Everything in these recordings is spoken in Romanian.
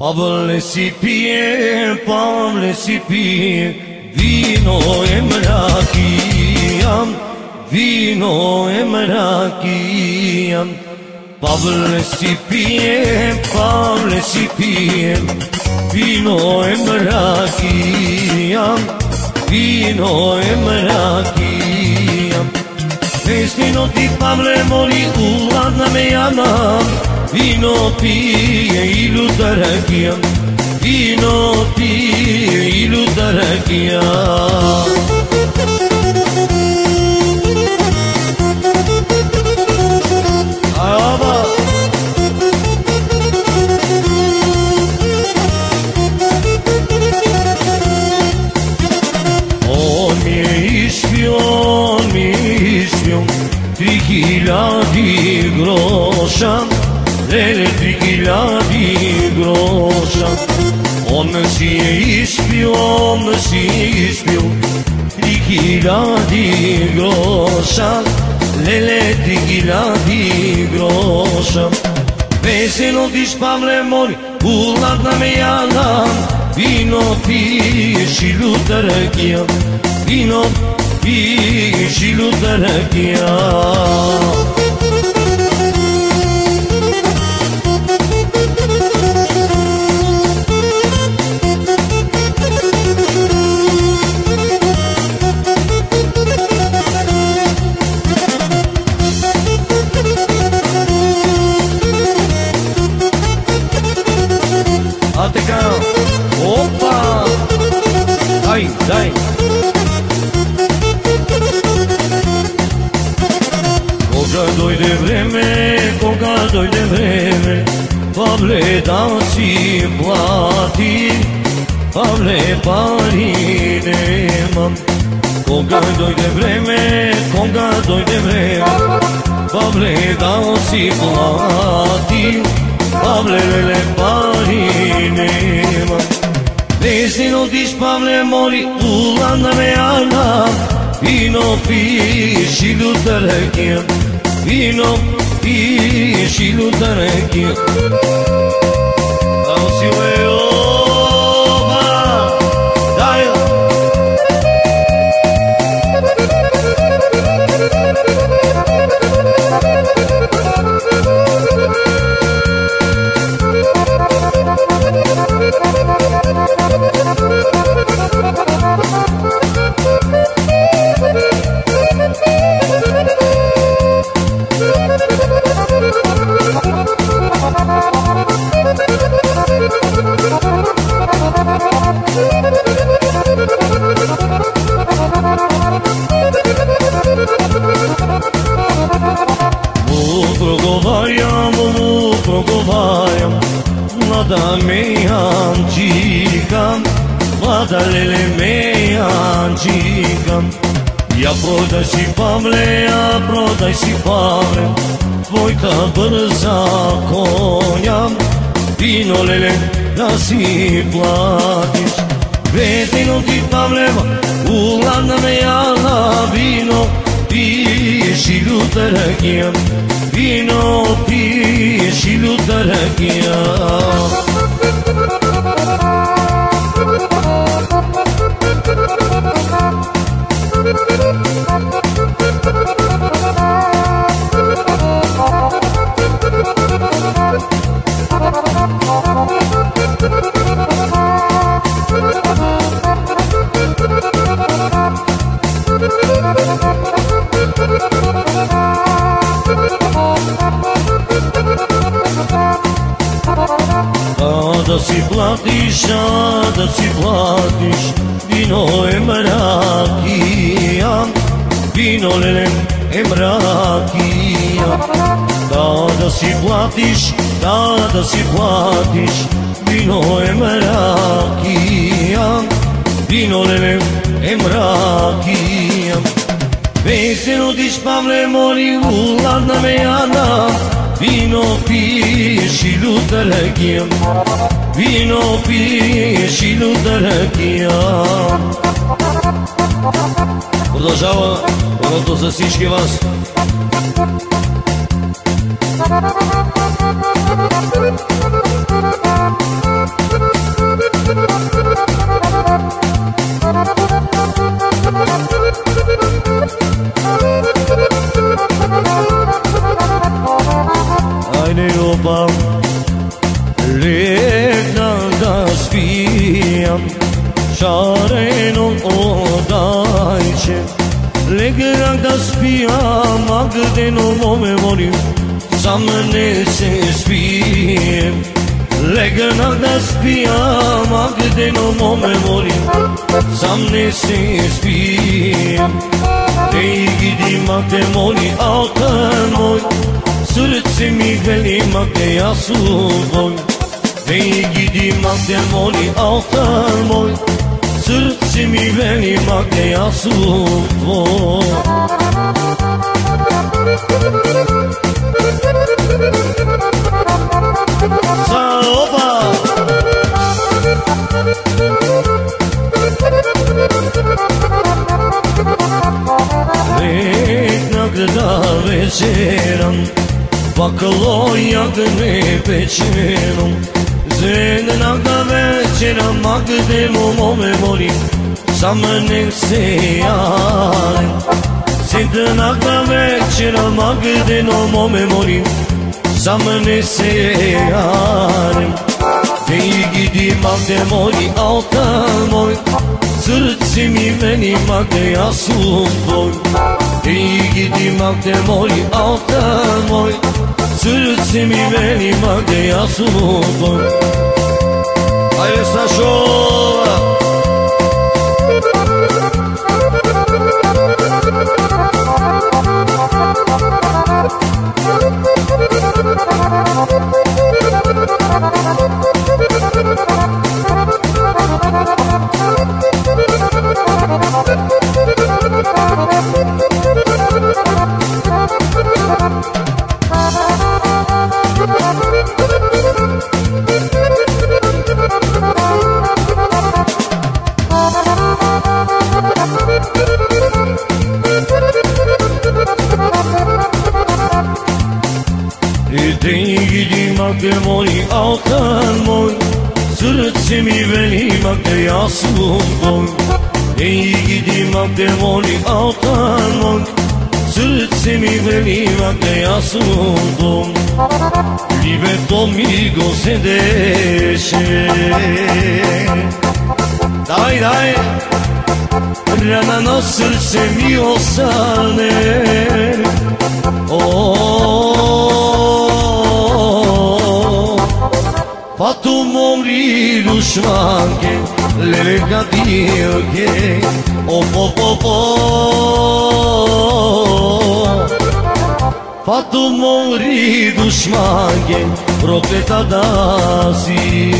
Pavle si pije, vino e mrakijam, vino e mrakijam. Pavle si pije, vino e mrakijam, vino e mrakijam. Vestino ti Pavle moli uladna mejana, vino pije i luta rakija, vino pije i luta rakija. Aba on mi je ispio 3.000 groša, 3.000 groša. On si je ispio 3.000 groša, 3.000 groša. Veselo diš Pavle moli, uladna mejana, vino piješ i luta rakija, vino piješ i luta rakija. A така, опа, дай. Кога дойде време, Павле да си плати, Павле пари немам. Кога дойде време, Павле да си плати, Pavle lele pari nema. Vesino diš Pavle moli uladna mejana, vino piješ i luta rakija, vino piješ i luta rakija. Dao si oba, daj. Progovarjam, mlada mejančika, mlada lele mejančika. Ja prodaj si Pavle, tvojta brza konja, vino lele da si platiš. Vesino ti Pavleva, uladna mejana, vino piješ i luta rakija, vino piješ i luta rakija. Da si platiš, vino e mrakija, vino lele e mrakija. Da si platiš, vino e mrakija, vino lele e mrakija. Veselo diš Pavle moli uladna mejana, vino piješ i luta rakija, vino piješ i luta rakija. Продължава първото за всички вас. spiam Share non odajče Legrak da spiam A gde no mome volim Sam ne se spijem Legrak da spiam A gde no mome volim Sam ne se spijem Ej gidim a gde moli altan moj Srce mi velim a gde ja su tvoj Ej gidim a gde moli altan moj Srce mi velim a gde ja su tvoj Za oba Da večeram Paklo jagne pečerom Zedna da večeram A gde mome volim Sam nek se javim Zedna da večeram A gde mome volim Sam nek se javim Ej gidim a gde moli altan moj Srce mi velim a gde ja su tvoj Ej gidim a gde moli altan moj Srce mi velim a gde ja su tvoj Ajde Sašova Ej gidim a gde moli altan moj Srce mi velim a gde ja su tvoj Ej gidim a gde moli altan moj Srce mi velim a gde ja su tvoj Libeto mi go se deše Daj Rana na srce mi ostane Pa tu mori dušmanke Leleka divke Pa tu mori dušmanke Prokleta da si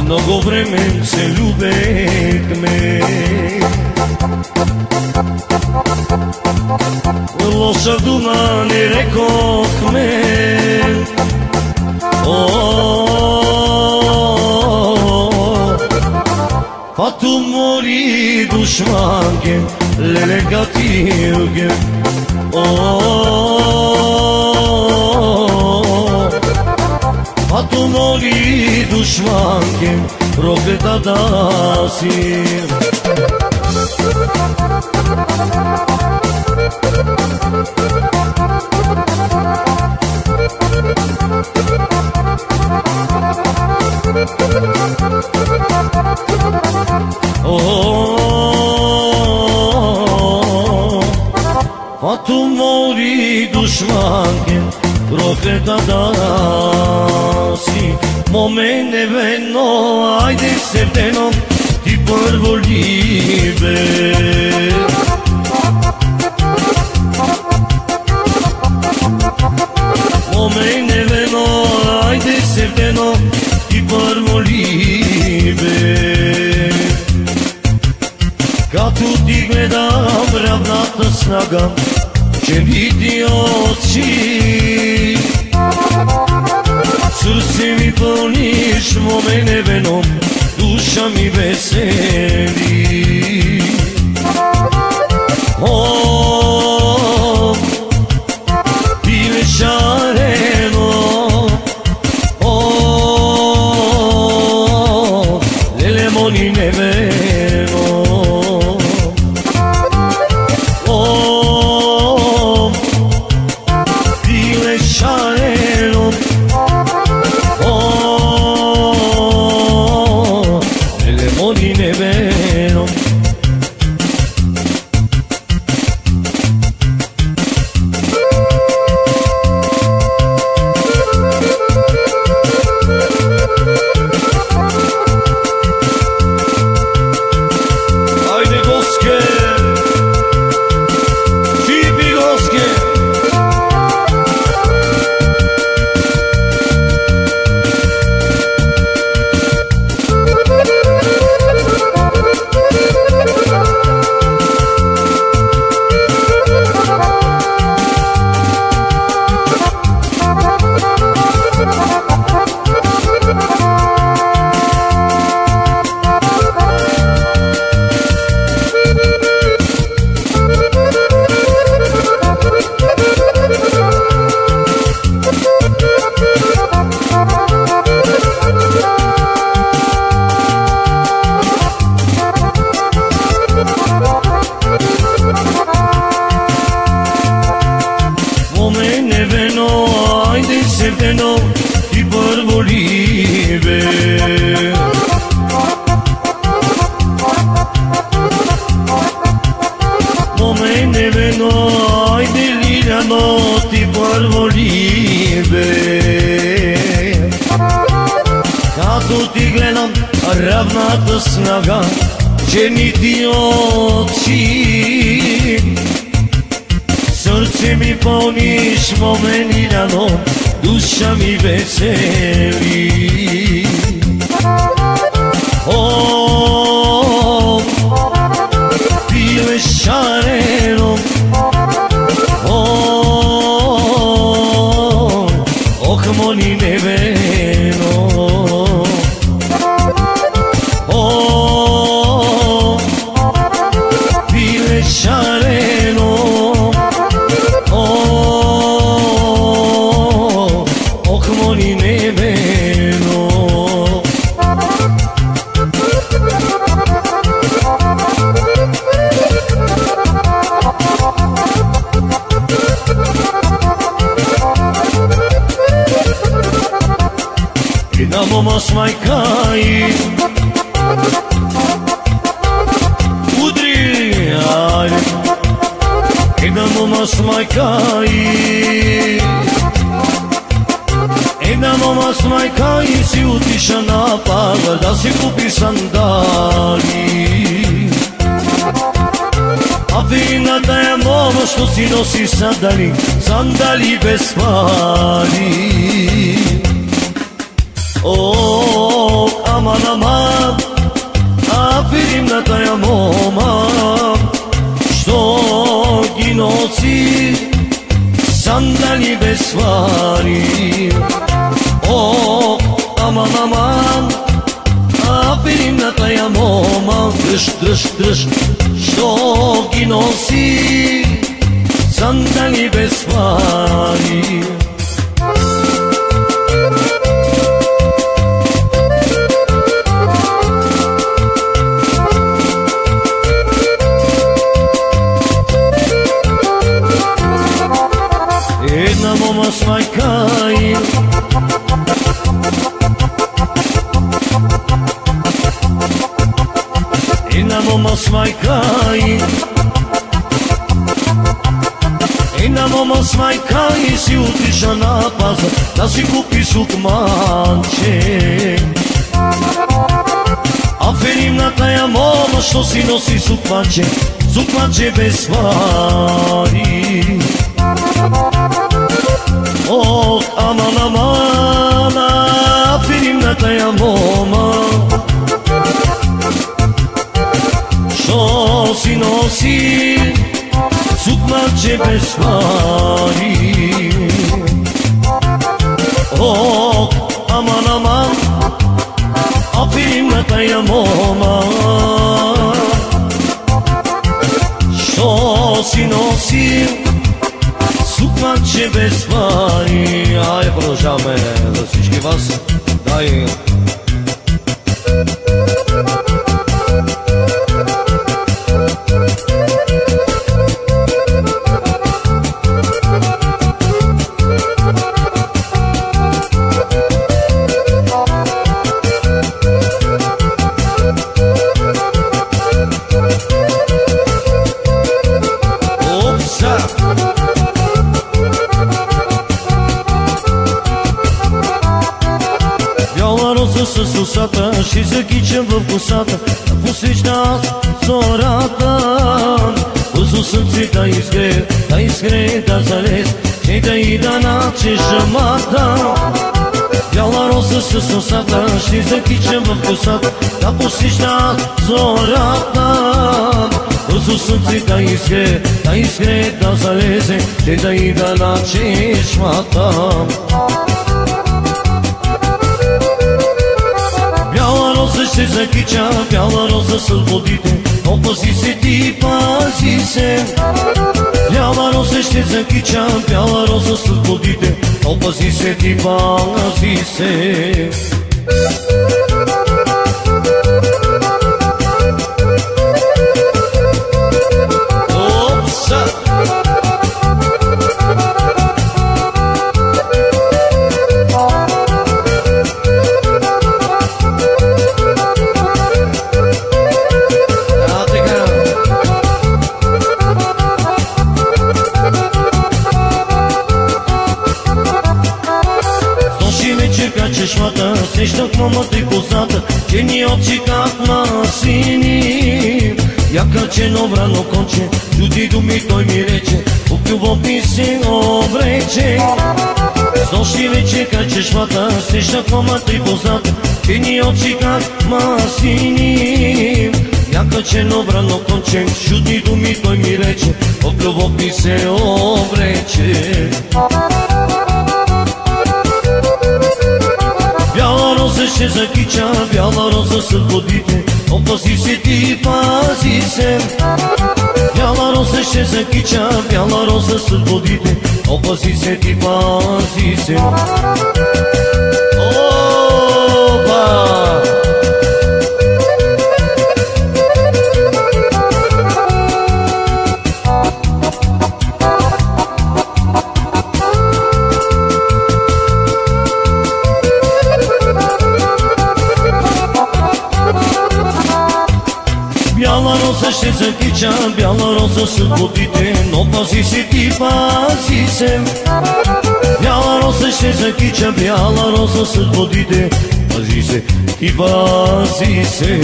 Mnogo vremen se ljubekme Loša duma ne rekokme Pa tu mori dušmanke Leleka divke Pa tu moli dušmanke Prokleta da si Pa tu moli dušmanke Prokleta da si Momene veno, ajde srdeno Ti prvo ljibe Momene veno, ajde srdeno Ti prvo ljibe Kad tu ti gledam ravnata snaga Će biti oči Srce mi puniš momene venom Duša mi veseli Ti večareno Lele moj mori neveno. Oh, bile šareno. Oh, nelle mori neveno. Ti përbolive Momeneve no, ajde lila no, ti përbolive Като ти гледам равната снага, че ни ти очи Srce mi poniš momeni rano, duša mi veseli. Oh, bile šareno. Oh, moni neveno. Oh, bile šareno. Moni neveno. Jedna moma s majkaj udri, jedna moma s majkaj. Jedna moma s majka i si utiša napad da si kupi sandali. A fina da je moma što si nosi sandali, sandali bez pari. O, aman aman, a fina da je moma što gi nosi sandali bez pari. Oh, aman aman, a vidim da taja moma drž, drž, drž, što gi nosi sandali bez pari. Jedna moma s majkaj Jedna moma s majkaj Jedna moma s majkaj si utiša na pazar da si kupi sukmanče. A ferimna taja moma što si nosi sukmanče, sukmanče bez pari. Oh, aman aman, a ferimna taja moma što si nosi sukmanče bez pari. Oh, aman aman, a ferimna taja moma što si nosi sukmanče bez pari. Aj, продължаваме за всички вас. Дай. косата, ще закичам в косата, да посрещна зората. Бързо слънце да изгрее, да залез, ще да и да начеш жамата. Бяла роза с носата, ще закичам в косата, да посрещна зората. Бързо слънце да изгрее, да залезе, ще да и да начеш мата. Бяла роза ще закича, бяла роза с водите, опази се ти, пази се. Бяла роза ще закича, бяла роза с водите, опази се ти, пази се. Сещах мамата и козата, че ни очи как на сини. Яка черно брано конче, чуди думи той ми рече, от любов ми се обрече. С нощи вече качеш мата, сещах мамата и козата, че ни очи как на сини. Яка черно брано конче, чуди думи той ми рече, от любов ми се обрече. Бяла роза ще закича, бяла роза с водите, опази се ти, пази се. Бяла роза ще закича, бяла роза с водите, опази се ти, пази се. Опа! Бяла роза ще закича, бяла роза с водите, но пази се ти, пази се. Бяла роза ще закича, бяла роза с водите, пази се ти, пази се.